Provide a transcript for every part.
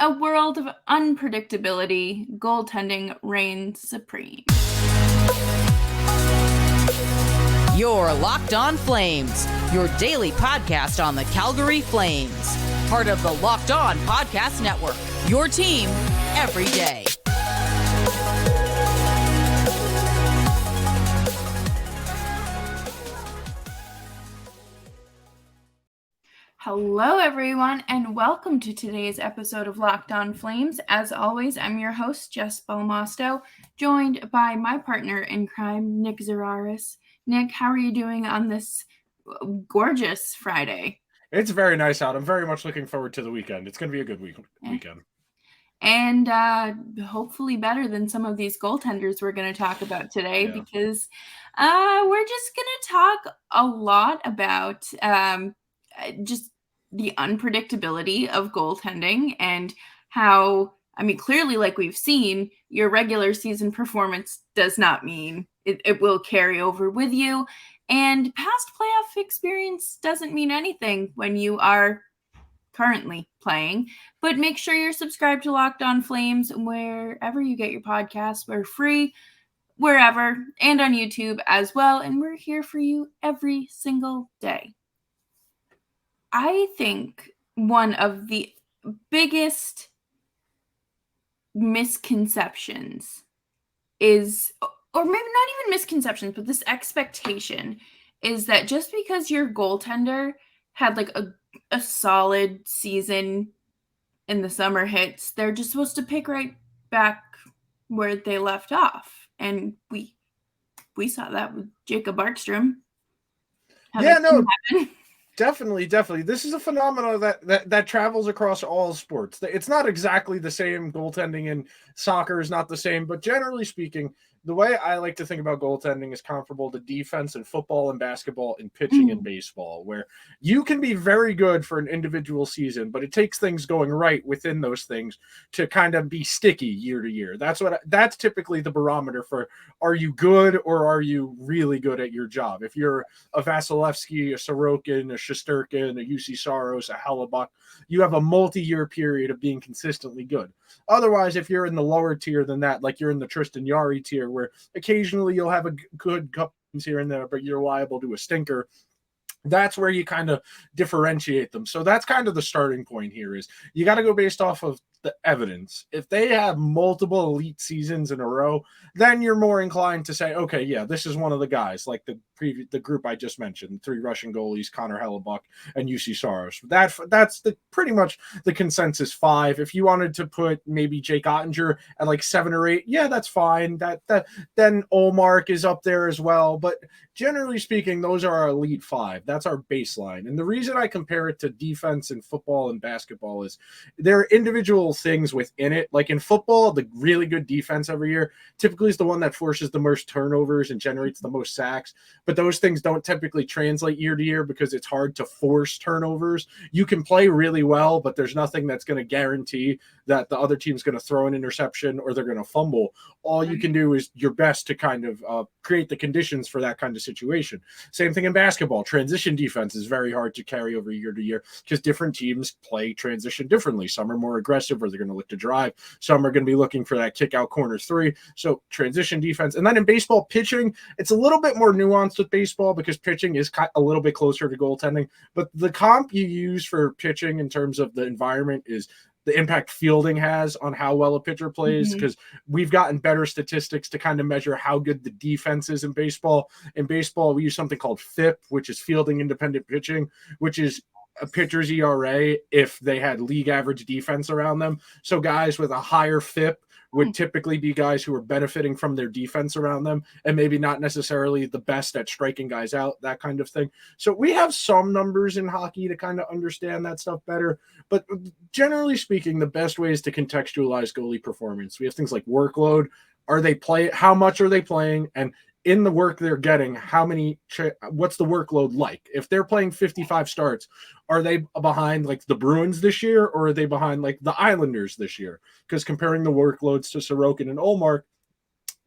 a world of unpredictability, goaltending reigns supreme. You're Locked On Flames, your daily podcast on the Calgary Flames. Part of the Locked On Podcast Network, your team every day. Hello, everyone, and welcome to today's episode of Locked On Flames. As always, I'm your host, Jess Belmosto, joined by my partner in crime, Nick Zararis. Nick, how are you doing on this gorgeous Friday? It's very nice out. I'm very much looking forward to the weekend. It's going to be a good weekend. And hopefully better than some of these goaltenders we're going to talk about today, because we're just going to talk a lot about just the unpredictability of goaltending and how, clearly, like we've seen, your regular season performance does not mean it will carry over with you. And past playoff experience doesn't mean anything when you are currently playing. But make sure you're subscribed to Locked On Flames wherever you get your podcasts. We're free wherever and on YouTube as well. And we're here for you every single day. I think one of the biggest misconceptions is, or maybe not even misconceptions, but this expectation is that just because your goaltender had like a solid season in the summer hits, they're just supposed to pick right back where they left off. And we saw that with Jacob Markstrom. Definitely. This is a phenomenon that travels across all sports. It's not exactly the same. Goaltending in soccer is not the same, but generally speaking, the way I like to think about goaltending is comparable to defense in football and basketball and pitching in baseball, where you can be very good for an individual season, but it takes things going right within those things to kind of be sticky year to year. That's typically the barometer for, are you good or are you really good at your job? If you're a Vasilevsky, a Sorokin, a Shesterkin, a UC Saros, a Hellebuck, you have a multi-year period of being consistently good. Otherwise, if you're in the lower tier than that, like you're in the Tristan Jarry tier, where occasionally you'll have a good couple here and there, but you're liable to a stinker, that's where you kind of differentiate them. So that's kind of the starting point here, is you got to go based off of the evidence. If they have multiple elite seasons in a row, then you're more inclined to say, okay, yeah, this is one of the guys, like the group I just mentioned, 3 Russian goalies, Connor Hellebuck and UC Saros. That's pretty much the consensus 5. If you wanted to put maybe Jake Oettinger at like 7 or 8, yeah, that's fine. Then Ullmark is up there as well. But generally speaking, those are our elite 5. That's our baseline. And the reason I compare it to defense in football and basketball is there are individual things within it. Like in football, the really good defense every year typically is the one that forces the most turnovers and generates the most sacks. But those things don't typically translate year to year because it's hard to force turnovers. You can play really well, but there's nothing that's going to guarantee that the other team's going to throw an interception or they're going to fumble. All you can do is your best to kind of create the conditions for that kind of situation. Same thing in basketball. Transition defense is very hard to carry over year to year because different teams play transition differently. Some are more aggressive where they're going to look to drive. Some are going to be looking for that kick out corner 3. So transition defense. And then in baseball, pitching, it's a little bit more nuanced with baseball because pitching is a little bit closer to goaltending. But the comp you use for pitching in terms of the environment is the impact fielding has on how well a pitcher plays, because we've gotten better statistics to kind of measure how good the defense is in baseball. In baseball, we use something called FIP, which is fielding independent pitching, which is a pitcher's ERA if they had league average defense around them. So guys with a higher FIP would typically be guys who are benefiting from their defense around them and maybe not necessarily the best at striking guys out, that kind of thing. So we have some numbers in hockey to kind of understand that stuff better. But generally speaking, the best way is to contextualize goalie performance. We have things like workload. How much are they playing? And in the work they're getting, what's the workload like? If they're playing 55 starts, are they behind like the Bruins this year, or are they behind like the Islanders this year? Because comparing the workloads to Sorokin and Ullmark,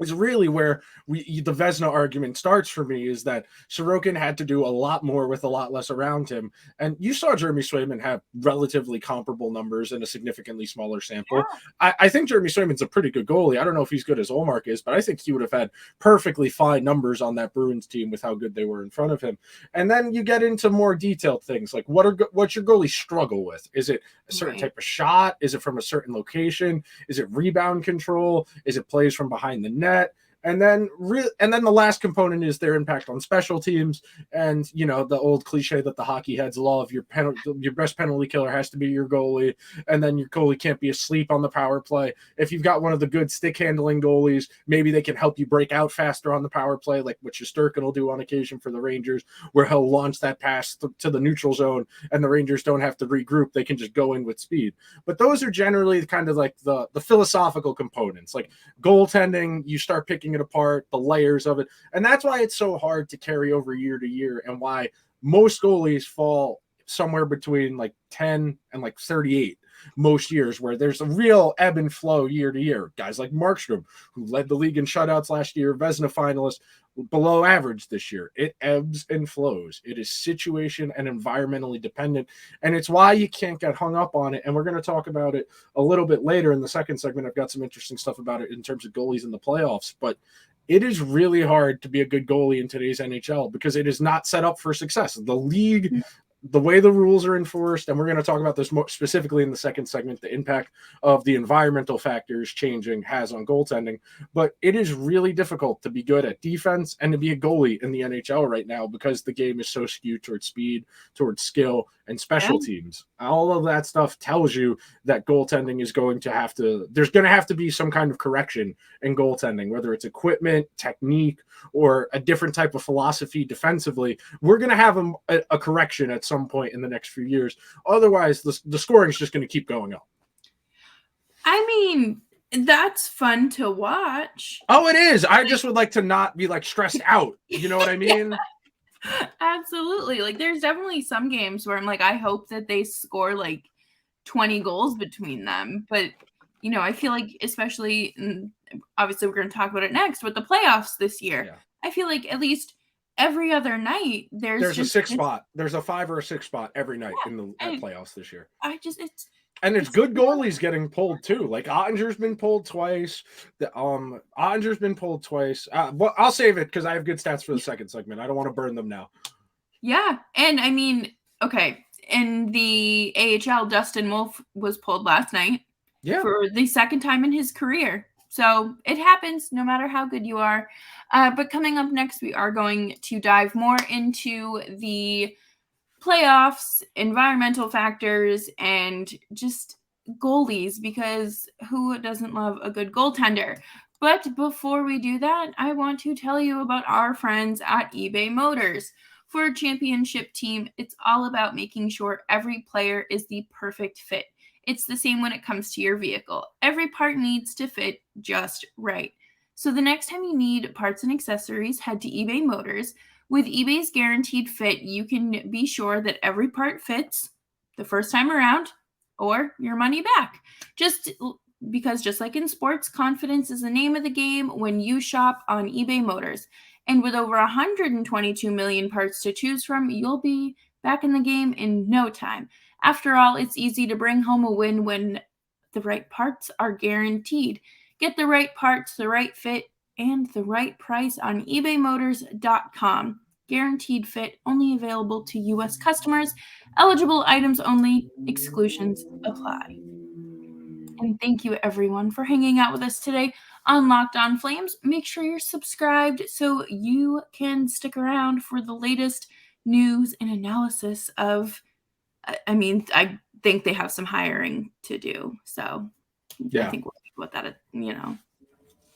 is really where the Vezina argument starts for me, is that Sorokin had to do a lot more with a lot less around him. And you saw Jeremy Swayman have relatively comparable numbers in a significantly smaller sample. I think Jeremy Swayman's a pretty good goalie. I don't know if he's good as Ullmark is, but I think he would have had perfectly fine numbers on that Bruins team with how good they were in front of him. And then you get into more detailed things like what's your goalie struggle with? Is it a certain type of shot? Is it from a certain location? Is it rebound control? Is it plays from behind the net? And then the last component is their impact on special teams. And, you know, the old cliche that the hockey heads love, your best penalty killer has to be your goalie. And then your goalie can't be asleep on the power play. If you've got one of the good stick handling goalies, maybe they can help you break out faster on the power play, like what Shesterkin will do on occasion for the Rangers, where he'll launch that pass to the neutral zone and the Rangers don't have to regroup. They can just go in with speed. But those are generally kind of like the philosophical components. Like goaltending, you start picking it apart, the layers of it. And that's why it's so hard to carry over year to year, and why most goalies fall somewhere between like 10 and like 38 most years, where there's a real ebb and flow year to year. Guys like Markstrom, who led the league in shutouts last year, Vezina finalist, below average this year. It ebbs and flows. It is situation and environmentally dependent, and it's why you can't get hung up on it. And we're going to talk about it a little bit later in the second segment. I've got some interesting stuff about it in terms of goalies in the playoffs, but it is really hard to be a good goalie in today's NHL because it is not set up for success. The league, the way the rules are enforced, and we're going to talk about this more specifically in the second segment, the impact of the environmental factors changing has on goaltending. But it is really difficult to be good at defense and to be a goalie in the NHL right now because the game is so skewed towards speed, towards skill, and special teams. All of that stuff tells you that goaltending is going to have to, there's going to have to be some kind of correction in goaltending, whether it's equipment, technique, or a different type of philosophy defensively. We're going to have a correction at some point in the next few years. Otherwise, the scoring is just going to keep going up. I mean, that's fun to watch. Oh, it is. I just would like to not be like stressed out. You know what I mean? Yeah. Absolutely. Like there's definitely some games where I'm like, I hope that they score like 20 goals between them. But, you know, I feel like especially, obviously we're going to talk about it next with the playoffs this year. Yeah. I feel like at least every other night there's a 6 spot. There's a 5 or a 6 spot every night in the playoffs this year. And there's good goalies getting pulled too. Like Oettinger's been pulled twice. Oettinger's been pulled twice. Well, I'll save it because I have good stats for the second segment. I don't want to burn them now. Yeah, and I mean, okay, in the AHL, Dustin Wolf was pulled last night. Yeah, for the second time in his career. So it happens no matter how good you are. But coming up next, we are going to dive more into the playoffs, environmental factors, and just goalies, because who doesn't love a good goaltender? But before we do that, I want to tell you about our friends at eBay Motors. For a championship team, it's all about making sure every player is the perfect fit. It's the same when it comes to your vehicle. Every part needs to fit just right. So the next time you need parts and accessories, head to eBay Motors. With eBay's guaranteed fit, you can be sure that every part fits the first time around or your money back. Just like in sports, confidence is the name of the game when you shop on eBay Motors. And with over 122 million parts to choose from, you'll be back in the game in no time. After all, it's easy to bring home a win when the right parts are guaranteed. Get the right parts, the right fit, and the right price on ebaymotors.com. Guaranteed fit, only available to U.S. customers. Eligible items only. Exclusions apply. And thank you, everyone, for hanging out with us today on Locked On Flames. Make sure you're subscribed so you can stick around for the latest news and analysis of, I think they have some hiring to do. So yeah. I think we'll talk about that,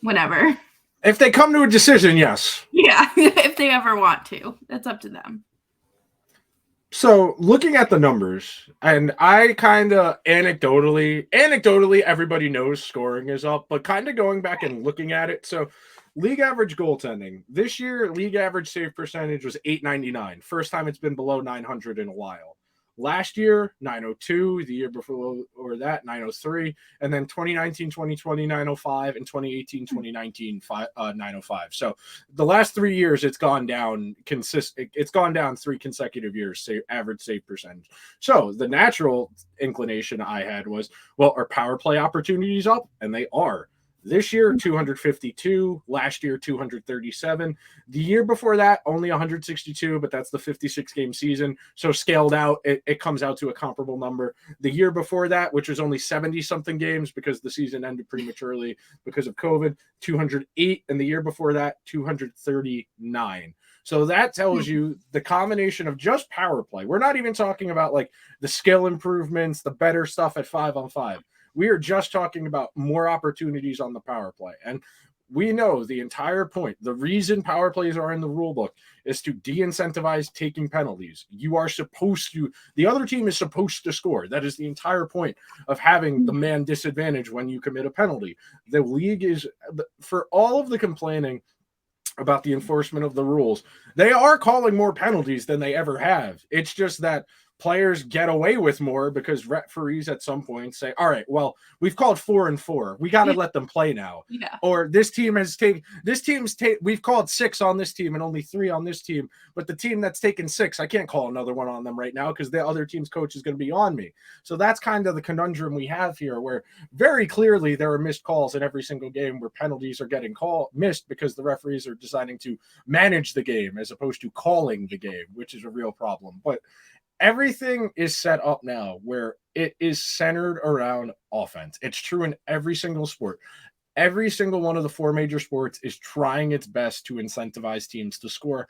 whenever. If they come to a decision, yes. Yeah, if they ever want to. That's up to them. So looking at the numbers, and I kind of anecdotally, everybody knows scoring is up, but kind of going back and looking at it. So league average goaltending. This year, league average save percentage was .899. First time it's been below 900 in a while. Last year, 902. The year before or that, 903. And then 2019, 2020, 905. And 2018, 2019, 905. So the last 3 years, it's gone down It's gone down 3 consecutive years, average save percentage. So the natural inclination I had was, well, are power play opportunities up? And they are. This year, 252. Last year, 237. The year before that, only 162, but that's the 56-game season. So scaled out, it comes out to a comparable number. The year before that, which was only 70-something games because the season ended prematurely because of COVID, 208. And the year before that, 239. So that tells you the combination of just power play. We're not even talking about like the skill improvements, the better stuff at 5-on-5. We are just talking about more opportunities on the power play. And we know the entire point, the reason power plays are in the rule book is to de-incentivize taking penalties. You are supposed to, the other team is supposed to score. That is the entire point of having the man disadvantage when you commit a penalty. The league is, for all of the complaining about the enforcement of the rules, they are calling more penalties than they ever have. It's just that players get away with more because referees at some point say, all right, well, we've called 4 and 4. We got to let them play now. Yeah. Or we've called 6 on this team and only 3 on this team. But the team that's taken 6, I can't call another one on them right now because the other team's coach is going to be on me. So that's kind of the conundrum we have here, where very clearly there are missed calls in every single game where penalties are getting missed because the referees are deciding to manage the game as opposed to calling the game, which is a real problem. But everything is set up now where it is centered around offense. It's true in every single sport. Every single one of the 4 major sports is trying its best to incentivize teams to score.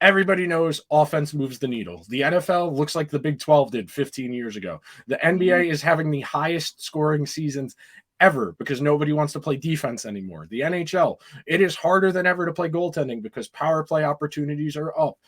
Everybody knows offense moves the needle. The NFL looks like the Big 12 did 15 years ago. The NBA is having the highest scoring seasons ever because nobody wants to play defense anymore. The NHL, it is harder than ever to play goaltending because power play opportunities are up.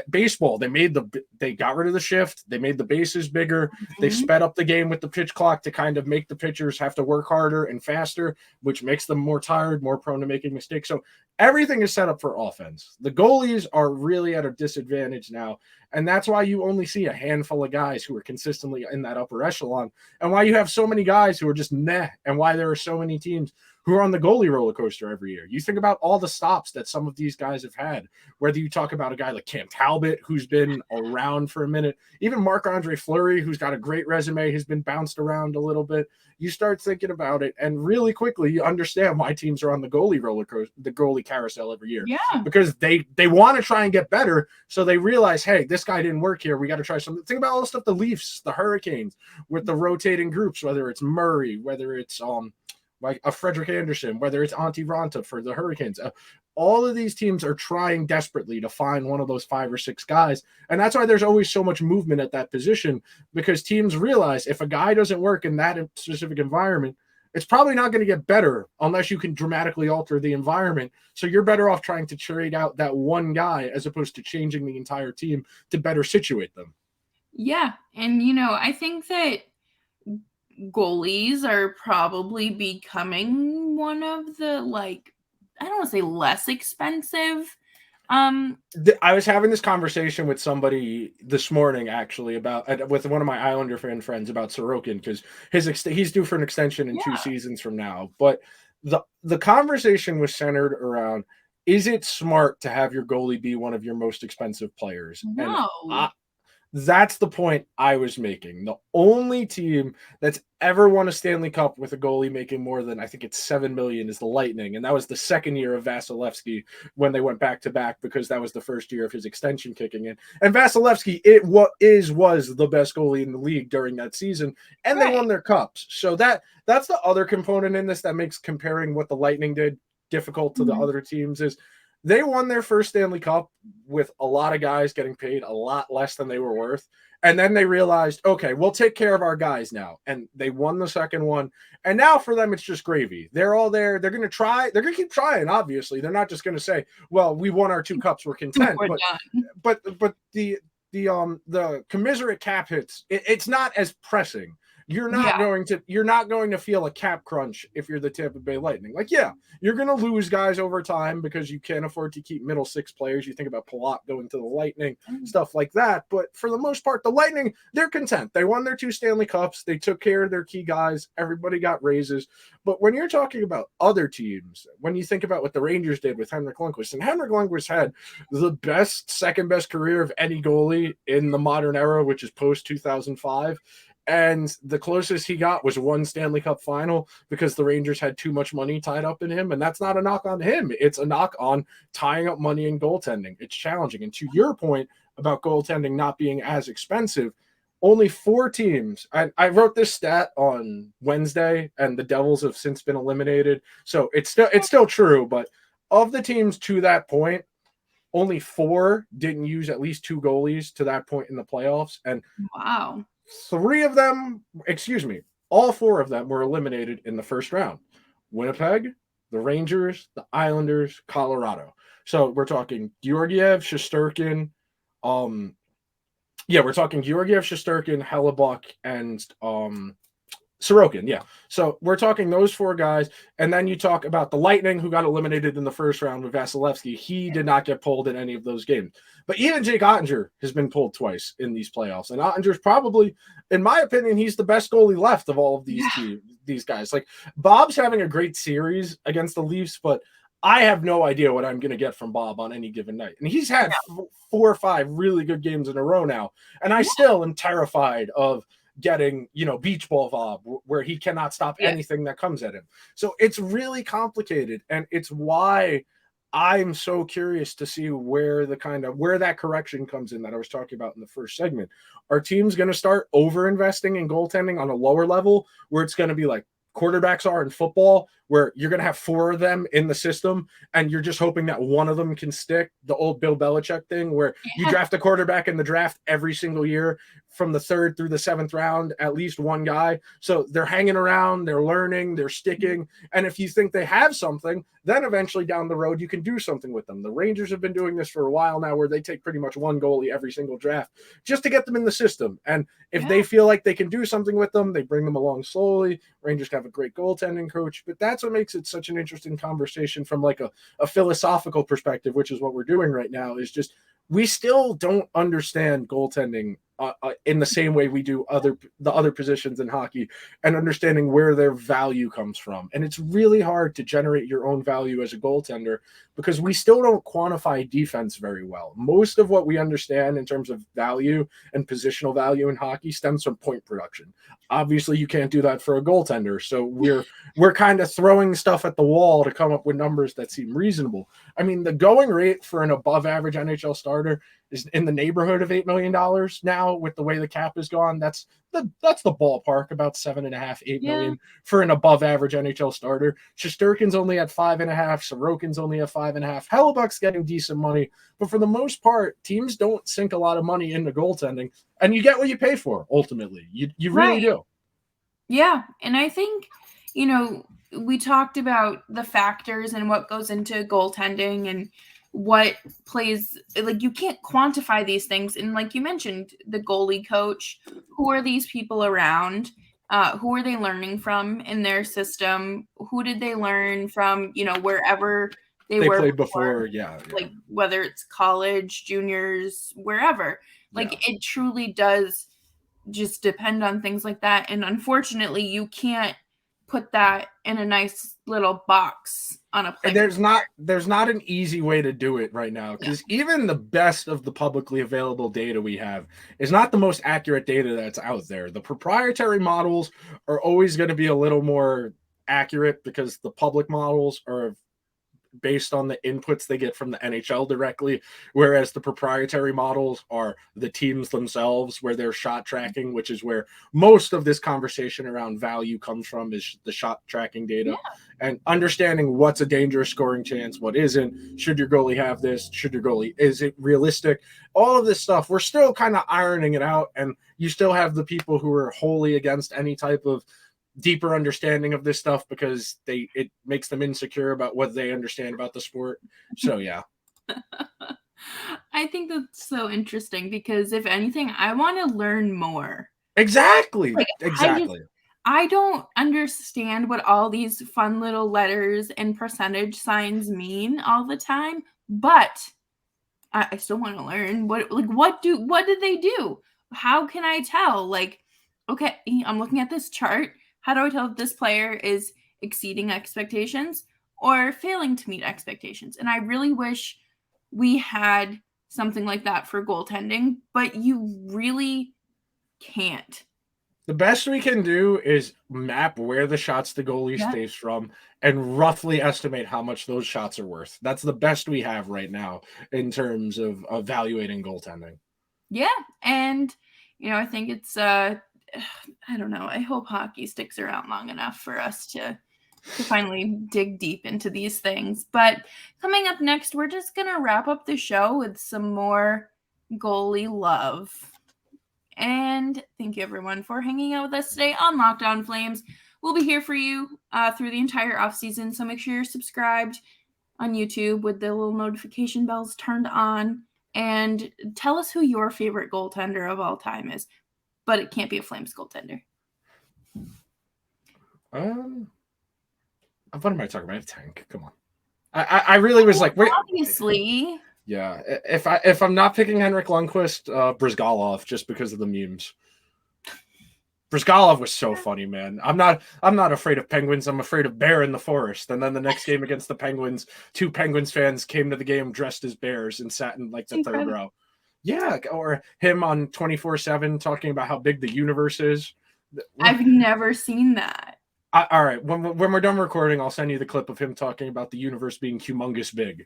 Baseball, they got rid of the shift. They made the bases bigger. They sped up the game with the pitch clock to kind of make the pitchers have to work harder and faster, which makes them more tired, more prone to making mistakes. So everything is set up for offense. The goalies are really at a disadvantage now. And that's why you only see a handful of guys who are consistently in that upper echelon, and why you have so many guys who are just meh, and why there are so many teams who are on the goalie roller coaster every year. You think about all the stops that some of these guys have had, whether you talk about a guy like Cam Talbot, who's been around for a minute, even Marc-Andre Fleury, who's got a great resume, has been bounced around a little bit. You start thinking about it, and really quickly you understand why teams are on the goalie roller coaster, the goalie carousel every year. Yeah. Because they want to try and get better, so they realize, hey, this guy didn't work here. We got to try something. Think about all the stuff the Leafs, the Hurricanes, with the rotating groups, whether it's Murray, whether it's like a Frederick Anderson, whether it's Antti Ranta for the Hurricanes. All of these teams are trying desperately to find one of those 5 or 6 guys. And that's why there's always so much movement at that position, because teams realize if a guy doesn't work in that specific environment, it's probably not going to get better unless you can dramatically alter the environment. So you're better off trying to trade out that one guy as opposed to changing the entire team to better situate them. Yeah. And, I think that goalies are probably becoming one of the, I don't want to say less expensive. I was having this conversation with somebody this morning, actually, with one of my Islander fan friends about Sorokin, because he's due for an extension in 2 seasons from now. But the conversation was centered around, is it smart to have your goalie be one of your most expensive players? No. And that's the point I was making. The only team that's ever won a Stanley Cup with a goalie making more than, I think it's $7 million, is the Lightning. And that was the second year of Vasilevsky when they went back to back, because that was the first year of his extension kicking in. And Vasilevsky, was the best goalie in the league during that season, and they won their cups. So that's the other component in this that makes comparing what the Lightning did difficult to the other teams is they won their first Stanley Cup with a lot of guys getting paid a lot less than they were worth. And then they realized, okay, we'll take care of our guys now. And they won the second one. And now for them, it's just gravy. They're all there. They're going to try. They're going to keep trying, obviously. They're not just going to say, well, we won our 2 cups. We're content. But the commiserate cap hits, it's not as pressing. you're not going to feel a cap crunch if you're the Tampa Bay Lightning. Like, yeah, you're going to lose guys over time because you can't afford to keep middle six players. You think about Palat going to the Lightning, stuff like that. But for the most part, the Lightning, they're content. They won their 2 Stanley Cups. They took care of their key guys. Everybody got raises. But when you're talking about other teams, when you think about what the Rangers did with Henrik Lundqvist, and Henrik Lundqvist had the second best career of any goalie in the modern era, which is post 2005. And the closest he got was 1 Stanley Cup final because the Rangers had too much money tied up in him. And that's not a knock on him. It's a knock on tying up money in goaltending. It's challenging. And to your point about goaltending not being as expensive, only 4 teams. I wrote this stat on Wednesday, and the Devils have since been eliminated. So it's still true. But of the teams to that point, only 4 didn't use at least 2 goalies to that point in the playoffs. And wow. 3 of them, all 4 of them were eliminated in the first round. Winnipeg, the Rangers, the Islanders, Colorado. So we're talking Georgiev, Shesterkin. We're talking Georgiev, Shesterkin, Hellebuck, and Sorokin, yeah. So we're talking those 4 guys, and then you talk about the Lightning, who got eliminated in the first round with Vasilevsky. He did not get pulled in any of those games. But even Jake Oettinger has been pulled twice in these playoffs, and Ottinger's probably, in my opinion, he's the best goalie left of all of these guys. Like, Bob's having a great series against the Leafs, but I have no idea what I'm going to get from Bob on any given night. And he's had 4 or 5 really good games in a row now, and I still am terrified of getting, beach ball Bob, where he cannot stop anything that comes at him. So it's really complicated, and it's why I'm so curious to see where that correction comes in that I was talking about in the first segment. Are teams going to start over investing in goaltending on a lower level, where it's going to be like quarterbacks are in football, where you're going to have 4 of them in the system and you're just hoping that one of them can stick? The old Bill Belichick thing, where you draft a quarterback in the draft every single year from the 3rd through the 7th round, at least one guy. So they're hanging around, they're learning, they're sticking. And if you think they have something, then eventually down the road, you can do something with them. The Rangers have been doing this for a while now, where they take pretty much one goalie every single draft just to get them in the system. And if they feel like they can do something with them, they bring them along slowly. Rangers have a great goaltending coach, but that's what makes it such an interesting conversation from like a philosophical perspective, which is what we're doing right now, is just we still don't understand goaltending in the same way we do the other positions in hockey, and understanding where their value comes from. And it's really hard to generate your own value as a goaltender because we still don't quantify defense very well. Most of what we understand in terms of value and positional value in hockey stems from point production. Obviously, you can't do that for a goaltender. So we're kind of throwing stuff at the wall to come up with numbers that seem reasonable. I mean, the going rate for an above average NHL starter is in the neighborhood of $8 million now with the way the cap is gone. That's the ballpark, about 7.5, 8 million for an above average NHL starter. Shesterkin's only at 5.5. Sorokin's only at 5.5. Hellebuck's getting decent money, but for the most part, teams don't sink a lot of money into goaltending, and you get what you pay for. Ultimately, you really do. Yeah, and I think we talked about the factors and what goes into goaltending and what plays, like, you can't quantify these things. And like you mentioned, the goalie coach, who are these people around? Who are they learning from in their system? Who did they learn from, wherever they were played before? Yeah. Like whether it's college, juniors, wherever. Like it truly does just depend on things like that. And unfortunately, you can't put that in a nice little box on a player. And there's not an easy way to do it right now, because even the best of the publicly available data we have is not the most accurate data that's out there. The proprietary models are always going to be a little more accurate because the public models are based on the inputs they get from the NHL directly, whereas the proprietary models are the teams themselves, where they're shot tracking, which is where most of this conversation around value comes from, is the shot tracking data and understanding what's a dangerous scoring chance, what isn't, should your goalie have this, is it realistic, all of this stuff. We're still kind of ironing it out, and you still have the people who are wholly against any type of deeper understanding of this stuff because it makes them insecure about what they understand about the sport. So I think that's so interesting, because if anything, I want to learn more Exactly. Like, Exactly. I don't understand what all these fun little letters and percentage signs mean all the time, but I still want to learn what did they do? How can I tell? Like, okay, I'm looking at this chart. How do I tell if this player is exceeding expectations or failing to meet expectations? And I really wish we had something like that for goaltending, but you really can't. The best we can do is map where the shots the goalie Yeah. stays from and roughly estimate how much those shots are worth. That's the best we have right now in terms of evaluating goaltending. Yeah, and I think it's I don't know. I hope hockey sticks around long enough for us to finally dig deep into these things. But coming up next, we're just going to wrap up the show with some more goalie love. And thank you everyone for hanging out with us today on Locked On Flames. We'll be here for you through the entire offseason, so make sure you're subscribed on YouTube with the little notification bells turned on. And tell us who your favorite goaltender of all time is. But it can't be a Flames goaltender. What am I talking about? Tank. Come on. I really was like, wait. Obviously. Yeah. If I'm not picking Henrik Lundqvist, Brizgalov, just because of the memes. Brizgalov was so funny, man. I'm not afraid of penguins. I'm afraid of bear in the forest. And then the next game against the Penguins, 2 Penguins fans came to the game dressed as bears and sat in like the third row. Yeah, or him on 24/7 talking about how big the universe is. I've never seen that. All right, when we're done recording, I'll send you the clip of him talking about the universe being humongous big.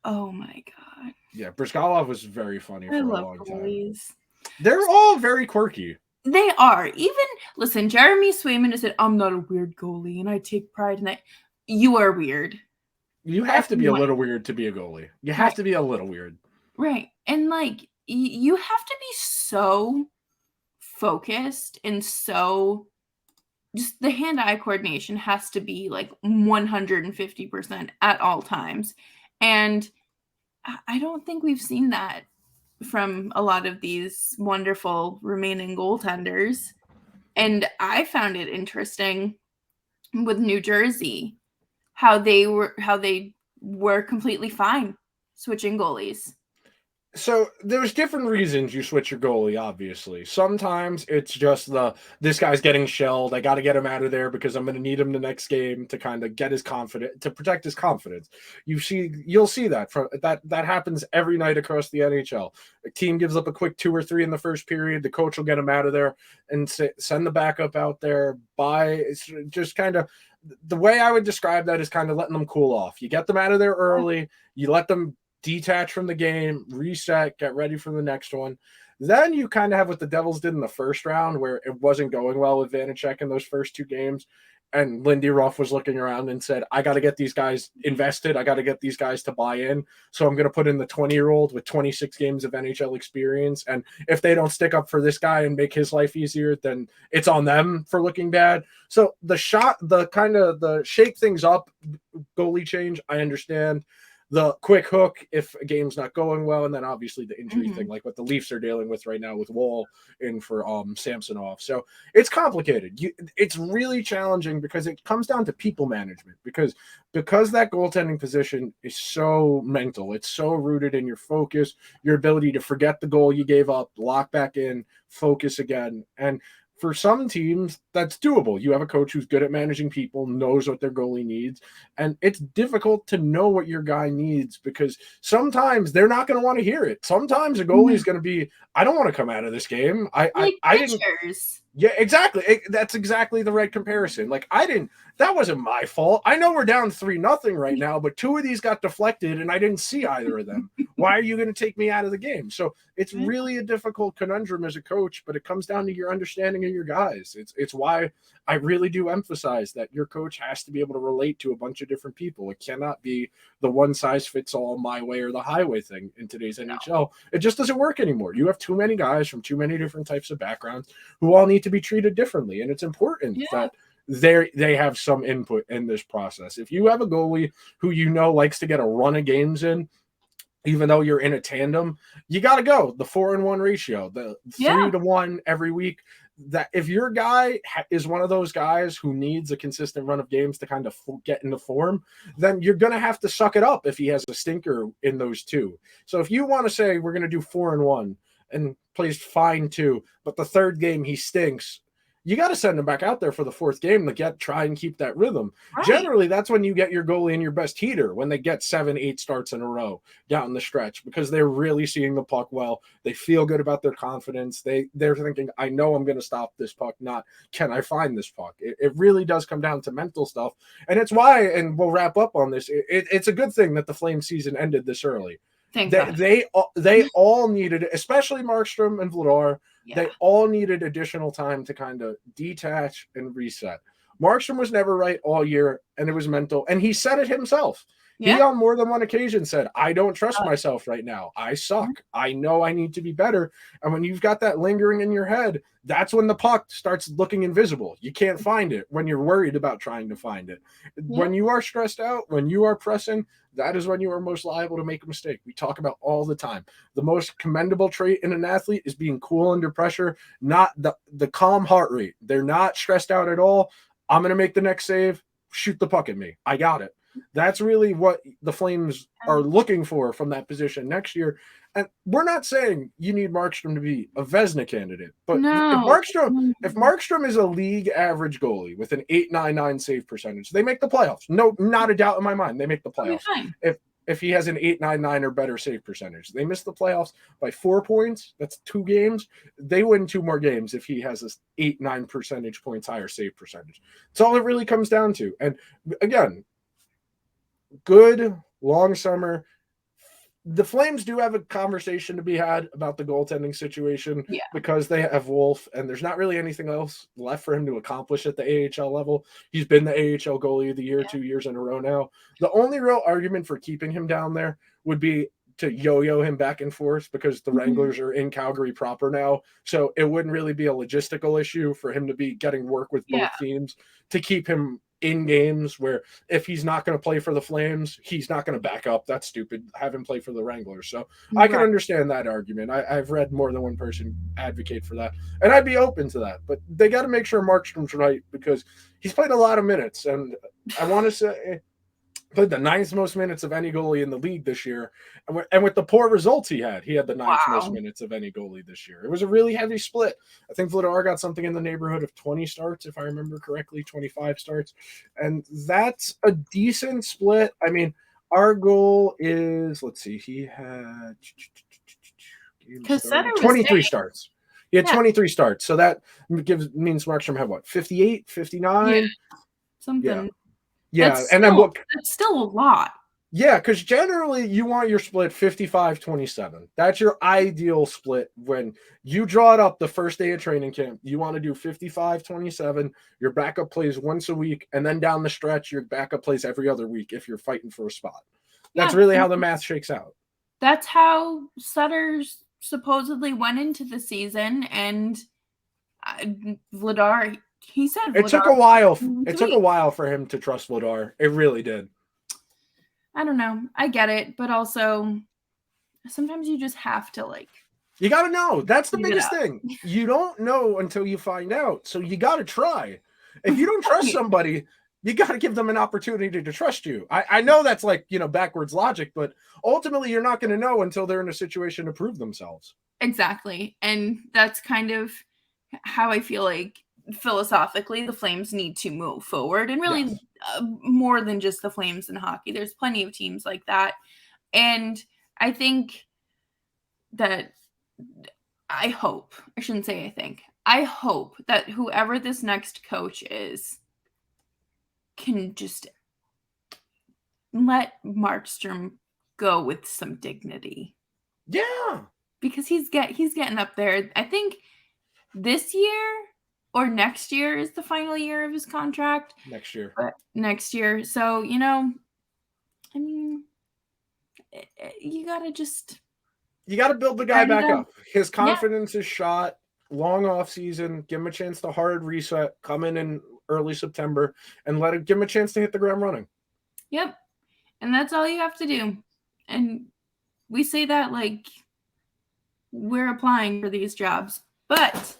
Oh my god. Yeah, Brizgalov was very funny for a long goalies. time. They're all very quirky. They are. Listen, Jeremy Swayman has said, I'm not a weird goalie and I take pride in that. You are weird. You have to be a little weird to be a goalie. You have to be a little weird. Right. And like, you have to be so focused and so just the hand-eye coordination has to be like 150% at all times. And I don't think we've seen that from a lot of these wonderful remaining goaltenders. And I found it interesting with New Jersey how they were completely fine switching goalies. So there's different reasons you switch your goalie, obviously. Sometimes it's just this guy's getting shelled. I got to get him out of there because I'm going to need him the next game to kind of get his confidence, to protect his confidence. You'll see that that happens every night across the NHL. A team gives up a quick 2 or 3 in the first period. The coach will get him out of there and send the backup out there. It's just kind of the way I would describe that is kind of letting them cool off. You get them out of there early. You let them detach from the game, reset, get ready for the next one. Then you kind of have what the Devils did in the first round where it wasn't going well with Vanacek in those first 2 games. And Lindy Ruff was looking around and said, I got to get these guys invested. I got to get these guys to buy in. So I'm going to put in the 20-year-old with 26 games of NHL experience. And if they don't stick up for this guy and make his life easier, then it's on them for looking bad. So the shake things up goalie change, I understand. The quick hook if a game's not going well, and then obviously the injury thing, like what the Leafs are dealing with right now with Wall in for Samsonov. So it's complicated. It's really challenging because it comes down to people management because that goaltending position is so mental. It's so rooted in your focus, your ability to forget the goal you gave up, lock back in, focus again. And for some teams, that's doable. You have a coach who's good at managing people, knows what their goalie needs, and it's difficult to know what your guy needs because sometimes they're not going to want to hear it. Sometimes a goalie is going to be, I don't want to come out of this game. I didn't. Yeah, exactly. That's exactly the right comparison. Like that wasn't my fault. I know we're down 3-0 right now, but 2 of these got deflected and I didn't see either of them. Why are you going to take me out of the game? So it's really a difficult conundrum as a coach, but it comes down to your understanding of your guys. It's why I really do emphasize that your coach has to be able to relate to a bunch of different people. It cannot be the one size fits all my way or the highway thing in today's NHL. It just doesn't work anymore. You have too many guys from too many different types of backgrounds who all need to be treated differently. And it's important that they have some input in this process. If you have a goalie who likes to get a run of games in, even though you're in a tandem, you got to go the 4-1 ratio, the 3-1 every week. That if your guy is one of those guys who needs a consistent run of games to kind of get into form, then you're going to have to suck it up if he has a stinker in those two. So if you want to say we're going to do 4-1 and plays fine too, but the third game he stinks, you got to send him back out there for the fourth game to try and keep that rhythm. Right. Generally, that's when you get your goalie and your best heater, when they get 7-8 starts in a row down the stretch, because they're really seeing the puck well. They feel good about their confidence. They're thinking, I know I'm going to stop this puck, not can I find this puck. It really does come down to mental stuff. And it's why, and we'll wrap up on this, it's a good thing that the Flame season ended this early. They all needed it, especially Markstrom and Vladar. Yeah. They all needed additional time to kind of detach and reset. Markstrom was never right all year, and it was mental. And he said it himself. Yeah. He on more than one occasion said, I don't trust myself right now. I suck. I know I need to be better. And when you've got that lingering in your head, that's when the puck starts looking invisible. You can't find it when you're worried about trying to find it. Yeah. When you are stressed out, when you are pressing, that is when you are most liable to make a mistake. We talk about all the time. The most commendable trait in an athlete is being cool under pressure, not the calm heart rate. They're not stressed out at all. I'm going to make the next save. Shoot the puck at me. I got it. That's really what the Flames are looking for from that position next year. And we're not saying you need Markstrom to be a Vezina candidate, but if Markstrom is a league average goalie with an .899 save percentage, they make the playoffs. No, not a doubt in my mind. They make the playoffs. If he has an .899 or better save percentage, they miss the playoffs by 4 points. That's 2 games. They win 2 more games if he has this 8-9 percentage points higher save percentage. That's all it really comes down to. And again, good long summer. The Flames do have a conversation to be had about the goaltending situation because they have Wolf, and there's not really anything else left for him to accomplish at the AHL level. He's been the AHL goalie of the year 2 years in a row now. The only real argument for keeping him down there would be to yo-yo him back and forth because the Wranglers are in Calgary proper now. So it wouldn't really be a logistical issue for him to be getting work with both teams to keep him in games where if he's not going to play for the Flames, he's not going to back up. That's stupid. Have him play for the Wranglers. So I can understand that argument. I've read more than one person advocate for that, and I'd be open to that. But they got to make sure Markstrom's right because he's played a lot of minutes, and I want to say played the 9th most minutes of any goalie in the league this year. And with the poor results he had the 9th most minutes of any goalie this year. It was a really heavy split. I think Vladar got something in the neighborhood of 20 starts, if I remember correctly, 25 starts. And that's a decent split. I mean, our goal is, let's see, he had 23 starts. He had 23 starts. So that means Markstrom had what, 58, 59? Yeah, something. Yeah, that's still a lot. Yeah, because generally you want your split 55-27. That's your ideal split. When you draw it up the first day of training camp, you want to do 55-27. Your backup plays once a week, and then down the stretch, your backup plays every other week if you're fighting for a spot. That's really how the math shakes out. That's how Sutter's supposedly went into the season, and Vladar... He said it took a while. It took a while for him to trust Vladar. It really did. I don't know. I get it, but also sometimes you just have to you got to know. That's the biggest thing. You don't know until you find out. So you got to try. If you don't trust somebody, you got to give them an opportunity to trust you. I know that's backwards logic, but ultimately you're not going to know until they're in a situation to prove themselves. Exactly. And that's kind of how I feel like philosophically the Flames need to move forward, and really more than just the Flames in hockey. There's plenty of teams like that. And I think that I hope that whoever this next coach is can just let Markstrom go with some dignity. Yeah. Because he's getting up there. I think this year or next year is the final year of his contract. Next year. So, I mean, you got to build the guy back up. His confidence is shot. Long off season. Give him a chance to hard reset. Come in early September and give him a chance to hit the ground running. Yep. And that's all you have to do. And we say that like we're applying for these jobs. But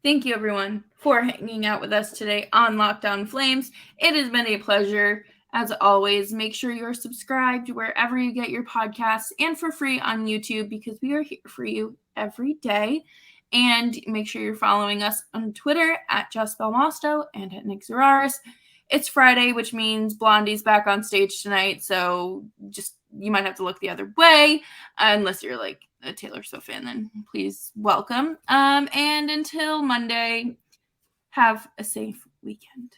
thank you, everyone, for hanging out with us today on Locked On Flames. It has been a pleasure. As always, make sure you're subscribed wherever you get your podcasts and for free on YouTube, because we are here for you every day. And make sure you're following us on Twitter at Just Belmosto and at Nick Zararis. It's Friday, which means Blondie's back on stage tonight. So just, you might have to look the other way, unless you're like a Taylor Swift fan, then please welcome. And until Monday, have a safe weekend.